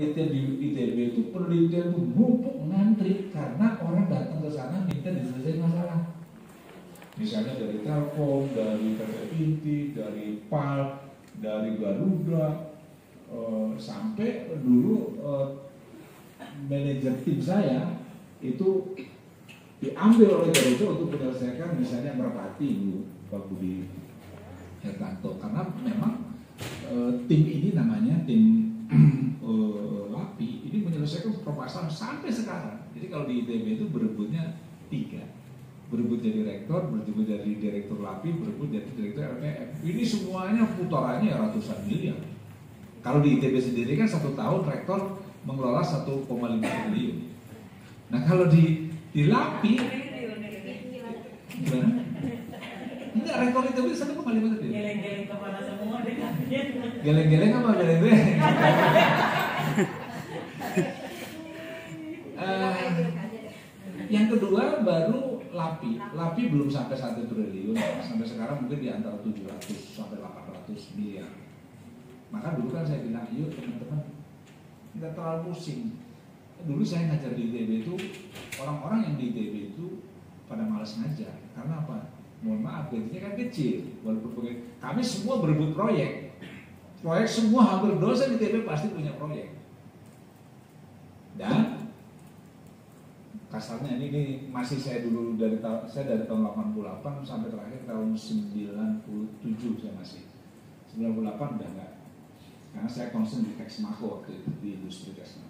Penelitian di ITB itu penelitian itu numpuk ngantri karena orang datang ke sana minta diselesaikan masalah. Misalnya dari Telkom, dari PT Inti, dari PAL, dari Garuda, sampai dulu manajer tim saya itu diambil oleh Garuda untuk menyelesaikan misalnya Merpati dulu Pak Budi Hertanto, karena memang tim ini namanya tim LAPI ini menyelesaikan permasalahan sampai sekarang. Jadi kalau di ITB itu berebutnya 3, berebut jadi rektor, berebut jadi direktur LAPI, berebut jadi direktur LPM. Ini semuanya putarannya ratusan miliar. Kalau di ITB sendiri kan 1 tahun rektor mengelola 1,5 triliun. Nah kalau di LAPI gimana? Enggak, rektor ITB 1,5 triliun. Geleng-geleng kepala semua deh. Geleng-geleng apa geleng-geleng? Yang kedua baru LAPI. LAPI belum sampai 1 triliun, sampai sekarang mungkin di antara 700 sampai 800 miliar. Maka dulu kan saya bilang, yuk teman-teman, tidak terlalu pusing. Dulu saya ngajar di ITB itu, orang-orang yang di ITB itu pada malas ngajar. Karena apa? Mohon maaf, gajinya kan kecil. Walaupun kami semua berebut proyek. Proyek semua hampir dosen di ITB pasti punya proyek. Dan kasarnya ini masih saya dulu dari tahun 88 sampai terakhir tahun 97 saya masih 98 udah enggak, karena saya concern di teks mako waktu itu, di industri teks mako.